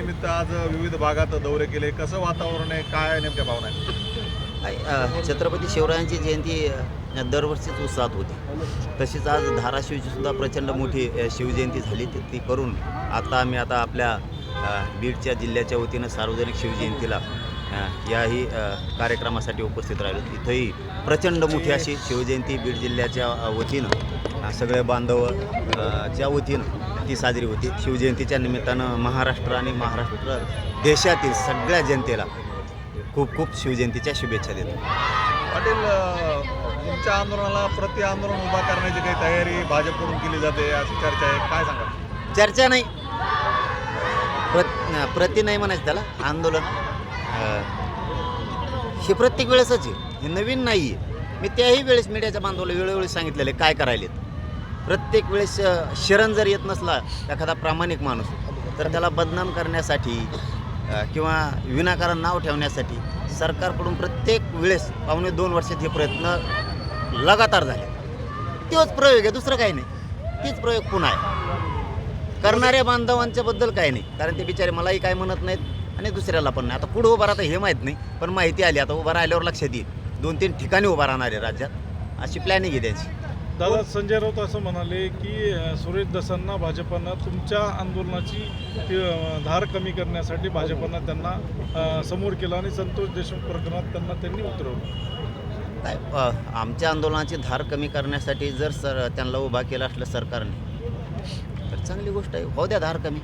शिवजयंतीनिमित्त आज विविध भागात दौरे केले, कसं वातावरण आहे, काय नेमक्या भावना आहेत? छत्रपती शिवरायांची जयंती दरवर्षीच उत्साहात होती. तशीच आज धाराशिवची सुद्धा प्रचंड मोठी शिवजयंती झाली. ती करून आता आपल्या बीडच्या जिल्ह्याच्या वतीनं सार्वजनिक शिवजयंतीला याही कार्यक्रमासाठी उपस्थित राहिलो. इथंही प्रचंड मोठी अशी शिवजयंती बीड जिल्ह्याच्या वतीनं सगळे बांधव च्या वतीनं ती साजरी होती. शिवजयंतीच्या निमित्तानं महाराष्ट्र आणि महाराष्ट्र देशातील सगळ्या जनतेला खूप खूप शिवजयंतीच्या शुभेच्छा देतो. पाटील, तुमच्या आंदोलनाला प्रति आंदोलन उभा करण्याची काही तयारी भाजपकडून केली जाते अशी चर्चा आहे, काय सांगा? चर्चा नाही, प्रति नाही म्हणायचं त्याला, आंदोलन हे प्रत्येक वेळेसच आहे, हे नवीन नाही आहे. मी त्याही वेळेस मीडियाच्या बांधवाला वेळोवेळी सांगितलेलं आहे काय करायलेत. प्रत्येक वेळेस शरण जर येत नसला एखादा प्रामाणिक माणूस तर त्याला बदनाम करण्यासाठी किंवा विनाकारण नाव ठेवण्यासाठी सरकारकडून प्रत्येक वेळेस 1.5-2 वर्षात हे प्रयत्न लगातार झाले. तोच प्रयोग आहे, दुसरं काही नाही. तीच प्रयोग पुन्हा आहे. करणाऱ्या बांधवांच्या बद्दल काही नाही, कारण ते बिचारे मलाही काय म्हणत नाहीत आणि दुसऱ्याला पण नाही. आता पुढं उभा राहता हे माहीत नाही, पण माहिती आली आता उभा राहिल्यावर लक्षात येईल. 2-3 ठिकाणी उभा राहणार आहे राज्यात, अशी प्लॅनिंग आहे त्यांची. दादा, संजय राऊत असं म्हणाले की सुरेश दसांना भाजपनं तुमच्या आंदोलनाची धार कमी करण्यासाठी भाजपनं त्यांना समोर केलं आणि संतोष देशमुख प्रकरणात त्यांनी उतरवलं. काय आमच्या आंदोलनाची धार कमी करण्यासाठी जर त्यांना उभा केला असलं सरकारने तर चांगली गोष्ट आहे. हो द्या धार कमी,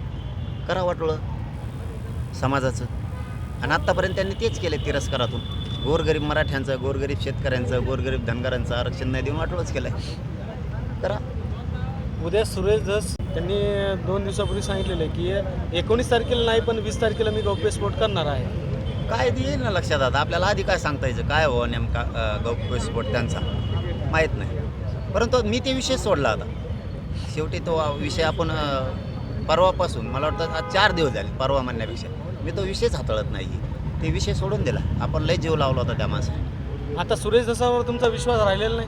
करा वाटोळं समाजाचं. आणि आत्तापर्यंत त्यांनी तेच केले तिरस्कारातून. गोरगरीब मराठ्यांचं, गोरगरीब शेतकऱ्यांचं, गोरगरीब धनगरांचं आरक्षण नाही देऊन वाटोळच केलं आहे. करा. उद्या सुरेश धस त्यांनी 2 दिवसापूर्वी सांगितलेलं आहे की 19 तारखेला नाही पण 20 तारखेला मी गौप्यस्फोट करणार आहे. काय येईल ना लक्षात आता आपल्याला. आधी काय सांगता यायचं काय हो नेमका गौप्यस्फोट त्यांचा माहीत नाही. परंतु मी ते विषय सोडला आता. शेवटी तो विषय आपण परवापासून मला वाटतं आज 4 दिवस झाले परवा म्हणण्यापेक्षा मी तो विषयच हाताळत नाही. ते विषय सोडून दिला. आपण लय जीव लावला होता त्या माणसाला. आता सुरेश धसावर तुमचा विश्वास राहिलेला नाही.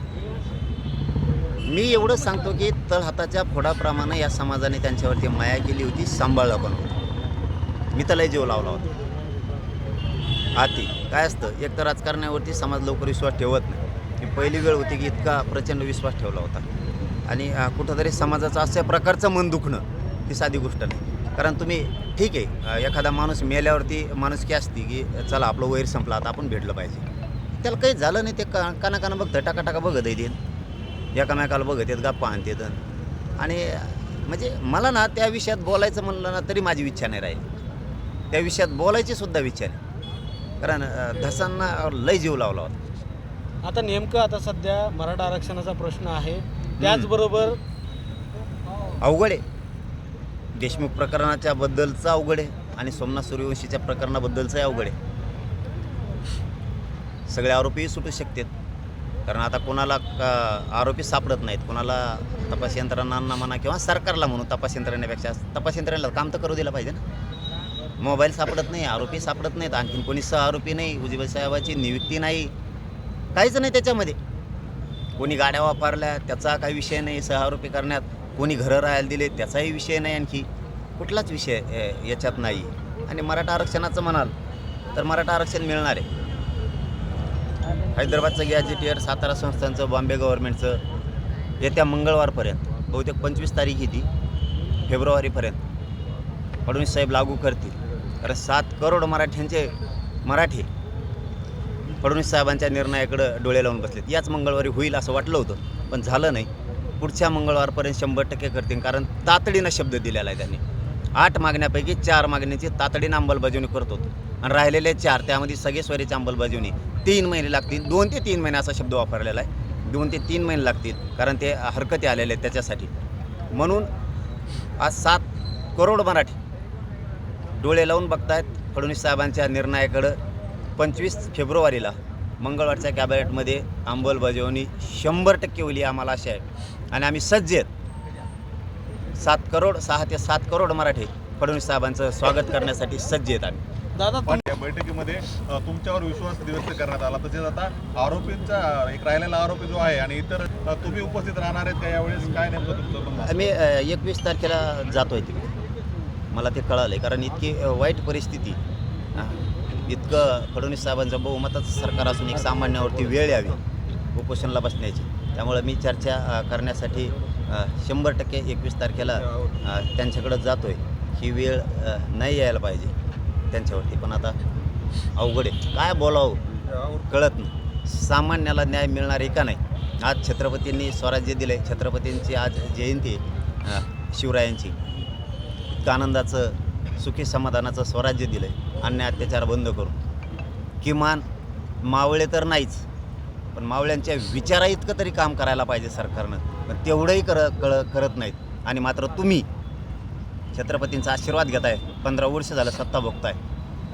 मी एवढंच सांगतो की तळहाताच्या फोडाप्रमाणे या समाजाने त्यांच्यावरती माया केली होती, सांभाळलं पण होतं. मी तर लय जीव लावला होता. आती काय असतं, एक तर राजकारणावरती समाज लवकर विश्वास ठेवत नाही. ही पहिली वेळ होती की इतका प्रचंड विश्वास ठेवला होता. आणि कुठंतरी समाजाचं अशा प्रकारचं मन दुखणं ही साधी गोष्ट नाही. कारण तुम्ही ठीक आहे, एखादा माणूस मेल्यावरती माणुसकी असती की चला आपलं वैर संपला आता आपण भेटलं पाहिजे. त्याला काही झालं नाही, ते काना बघतं, टाका बघत येतील, एकामेकाला बघत येत, गप्पा आणतात. आणि म्हणजे मला ना त्या विषयात बोलायचं म्हणलं ना तरी माझी इच्छा नाही राहील. त्या विषयात बोलायची सुद्धा इच्छा नाही, कारण धसांना लय जीव लावला होता. आता नेमकं आता सध्या मराठा आरक्षणाचा प्रश्न आहे, त्याचबरोबर अवघड आहे. देशमुख प्रकरणाच्या बद्दलचं अवघड आहे आणि सोमनाथ सूर्यवंशीच्या प्रकरणाबद्दलचंही अवघड आहे. सगळे आरोपीही सुटू शकतात, कारण आता कोणाला आरोपी सापडत नाहीत. कोणाला तपास यंत्रणांना म्हणा किंवा सरकारला म्हणून तपास यंत्रणेपेक्षा तपास यंत्रणेला काम तर करू दिलं पाहिजे ना. मोबाईल सापडत नाही, आरोपी सापडत नाहीत, आणखीन कोणी आरोपी नाही, उजवे साहेबाची नियुक्ती नाही, काहीच नाही त्याच्यामध्ये. कोणी गाड्या वापरल्या त्याचा काही विषय नाही आरोपी करण्यात, कोणी घरं राहायला दिले त्याचाही विषय नाही, आणखी कुठलाच विषय याच्यात नाही. आणि मराठा आरक्षणाचं म्हणाल तर मराठा आरक्षण मिळणार आहे. हैदराबादचं गॅजेटियर, सातारा संस्थांचं, बॉम्बे गव्हर्नमेंटचं येत्या मंगळवारपर्यंत, बहुतेक 25 तारीख येते, फेब्रुवारीपर्यंत फडणवीस साहेब लागू करतील. कारण 7 करोड मराठी फडणवीस साहेबांच्या निर्णयाकडं डोळे लावून बसलेत. याच मंगळवारी होईल असं वाटलं होतं, पण झालं नाही. पुढच्या मंगळवारपर्यंत 100% करतील, कारण तातडीनं शब्द दिलेला आहे त्यांनी. 8 मागण्यापैकी 4 मागण्याची तातडीनं अंमलबजावणी करत होतो आणि राहिलेले 4 त्यामध्ये सगळे स्वरीची अंमलबजावणी 3 महिने लागतील. 2 ते 3 महिने असा शब्द वापरलेला आहे. 2 ते 3 महिने लागतील, कारण ते हरकती आलेले आहेत त्याच्यासाठी. म्हणून आज 7 करोड मराठी डोळे लावून बघतायत फडणवीस साहेबांच्या निर्णयाकडं. 25 फेब्रुवारीला मंगळवारच्या कॅबिनेटमध्ये अंमलबजावणी 100% होईल आम्हाला आशा आहे. आणि आम्ही सज्ज आहेत. 6 ते 7 करोड मराठी फडणवीस साहेबांचं स्वागत करण्यासाठी सज्ज आहेत आम्ही. दादा या बैठकीमध्ये तुमच्यावर विश्वास व्यक्त करण्यात आला. तसेच आता आरोपींचा एक राहिलेला आरोपी जो आहे आणि इतर तुम्ही उपस्थित राहणार आहेत का यावेळेस, काय नेमकं तुमचं? आम्ही 21 तारखेला जातोय तिकडे. मला ते कळालं आहे, कारण इतकी वाईट परिस्थिती, इतकं फडणवीस साहेबांचं बहुमताचं सरकार असून एक सामान्यावरती वेळ यावी उपोषणाला बसण्याची. त्यामुळं मी चर्चा करण्यासाठी 100% 21 तारखेला त्यांच्याकडं जातो आहे. ही वेळ नाही यायला पाहिजे त्यांच्यावरती, पण आता अवघड आहे, काय बोलावं कळत नाही. सामान्याला न्याय मिळणार आहे का नाही. आज छत्रपतींनी स्वराज्य दिलं आहे, छत्रपतींची आज जयंती शिवरायांची, इतकं आनंदाचं सुखी समाधानाचं स्वराज्य दिलं आहे अन्याय अत्याचार बंद करून. किमान मावळे तर नाहीच, पण मावळ्यांच्या विचारा इतकं तरी काम करायला पाहिजे सरकारनं, पण तेवढंही करत नाहीत. आणि मात्र तुम्ही छत्रपतींचा आशीर्वाद घेताय, 15 वर्ष झालं सत्ता भोगताय,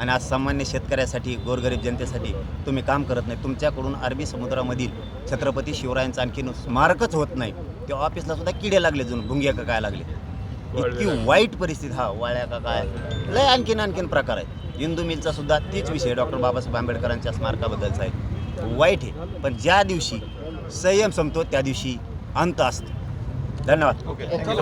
आणि आज सामान्य शेतकऱ्यासाठी गोरगरीब जनतेसाठी तुम्ही काम करत नाही. तुमच्याकडून अरबी समुद्रामधील छत्रपती शिवरायांचं आणखीन स्मारकच होत नाही. ते ऑफिसला सुद्धा किडे लागले, जणू भुंगे का काय लागले. इतकी वाईट परिस्थिती, वाळ्या का काय लय आणखीन प्रकार आहेत. इंदू मिलचा सुद्धा तीच विषय डॉक्टर बाबासाहेब आंबेडकरांच्या स्मारकाबद्दलचा आहे. वाईट आहे, पण ज्या दिवशी संयम संपतो त्या दिवशी अंत असतो. धन्यवाद. ओके.